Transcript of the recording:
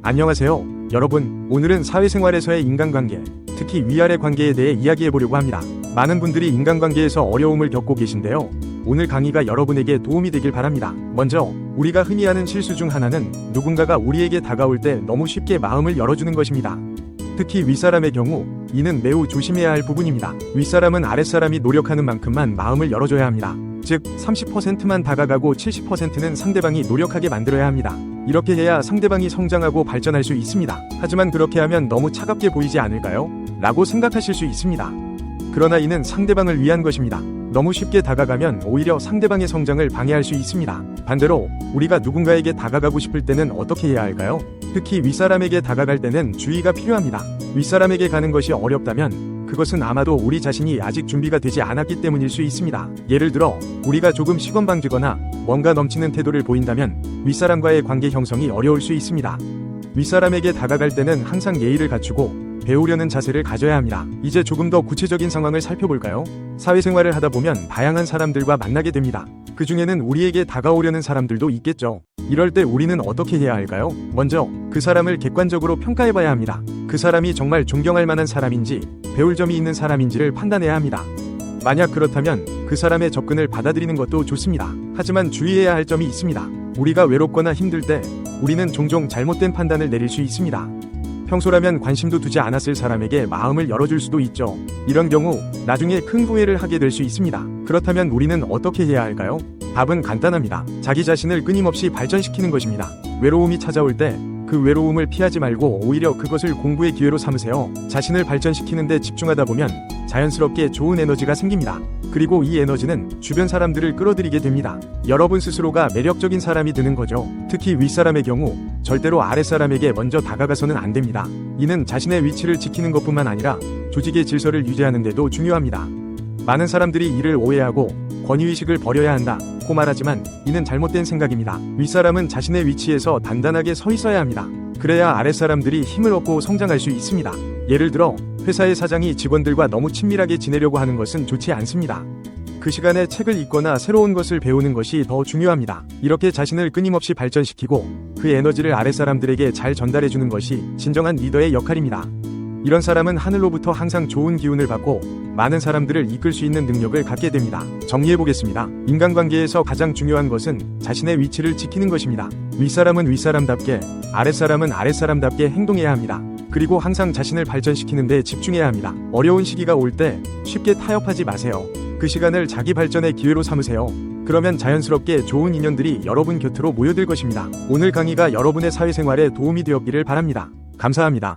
안녕하세요. 여러분, 오늘은 사회생활에서의 인간관계, 특히 위아래 관계에 대해 이야기해보려고 합니다. 많은 분들이 인간관계에서 어려움을 겪고 계신데요. 오늘 강의가 여러분에게 도움이 되길 바랍니다. 먼저, 우리가 흔히 하는 실수 중 하나는 누군가가 우리에게 다가올 때 너무 쉽게 마음을 열어주는 것입니다. 특히 윗사람의 경우, 이는 매우 조심해야 할 부분입니다. 윗사람은 아랫사람이 노력하는 만큼만 마음을 열어줘야 합니다. 즉, 30%만 다가가고 70%는 상대방이 노력하게 만들어야 합니다. 이렇게 해야 상대방이 성장하고 발전할 수 있습니다. 하지만 그렇게 하면 너무 차갑게 보이지 않을까요? 라고 생각하실 수 있습니다. 그러나 이는 상대방을 위한 것입니다. 너무 쉽게 다가가면 오히려 상대방의 성장을 방해할 수 있습니다. 반대로 우리가 누군가에게 다가가고 싶을 때는 어떻게 해야 할까요? 특히 윗사람에게 다가갈 때는 주의가 필요합니다. 윗사람에게 가는 것이 어렵다면 그것은 아마도 우리 자신이 아직 준비가 되지 않았기 때문일 수 있습니다. 예를 들어 우리가 조금 시건방지거나 뭔가 넘치는 태도를 보인다면 윗사람과의 관계 형성이 어려울 수 있습니다. 윗사람에게 다가갈 때는 항상 예의를 갖추고 배우려는 자세를 가져야 합니다. 이제 조금 더 구체적인 상황을 살펴볼까요? 사회생활을 하다 보면 다양한 사람들과 만나게 됩니다. 그 중에는 우리에게 다가오려는 사람들도 있겠죠. 이럴 때 우리는 어떻게 해야 할까요? 먼저 그 사람을 객관적으로 평가해봐야 합니다. 그 사람이 정말 존경할 만한 사람인지 배울 점이 있는 사람인지를 판단해야 합니다. 만약 그렇다면 그 사람의 접근을 받아들이는 것도 좋습니다. 하지만 주의해야 할 점이 있습니다. 우리가 외롭거나 힘들 때 우리는 종종 잘못된 판단을 내릴 수 있습니다. 평소라면 관심도 두지 않았을 사람에게 마음을 열어줄 수도 있죠. 이런 경우 나중에 큰 후회를 하게 될 수 있습니다. 그렇다면 우리는 어떻게 해야 할까요? 답은 간단합니다. 자기 자신을 끊임없이 발전시키는 것입니다. 외로움이 찾아올 때 그 외로움을 피하지 말고 오히려 그것을 공부의 기회로 삼으세요. 자신을 발전시키는 데 집중하다 보면 자연스럽게 좋은 에너지가 생깁니다. 그리고 이 에너지는 주변 사람들을 끌어들이게 됩니다. 여러분 스스로가 매력적인 사람이 되는 거죠. 특히 윗사람의 경우 절대로 아랫사람에게 먼저 다가가서는 안 됩니다. 이는 자신의 위치를 지키는 것뿐만 아니라 조직의 질서를 유지하는 데도 중요합니다. 많은 사람들이 이를 오해하고 권위의식을 버려야 한다 고 말하지만 이는 잘못된 생각입니다. 윗사람은 자신의 위치에서 단단하게 서 있어야 합니다. 그래야 아랫사람들이 힘을 얻고 성장할 수 있습니다. 예를 들어 회사의 사장이 직원들과 너무 친밀하게 지내려고 하는 것은 좋지 않습니다. 그 시간에 책을 읽거나 새로운 것을 배우는 것이 더 중요합니다. 이렇게 자신을 끊임없이 발전시키고 그 에너지를 아랫사람들에게 잘 전달해주는 것이 진정한 리더의 역할입니다. 이런 사람은 하늘로부터 항상 좋은 기운을 받고 많은 사람들을 이끌 수 있는 능력을 갖게 됩니다. 정리해보겠습니다. 인간관계에서 가장 중요한 것은 자신의 위치를 지키는 것입니다. 윗사람은 윗사람답게, 아랫사람은 아랫사람답게 행동해야 합니다. 그리고 항상 자신을 발전시키는 데 집중해야 합니다. 어려운 시기가 올 때 쉽게 타협하지 마세요. 그 시간을 자기 발전의 기회로 삼으세요. 그러면 자연스럽게 좋은 인연들이 여러분 곁으로 모여들 것입니다. 오늘 강의가 여러분의 사회생활에 도움이 되었기를 바랍니다. 감사합니다.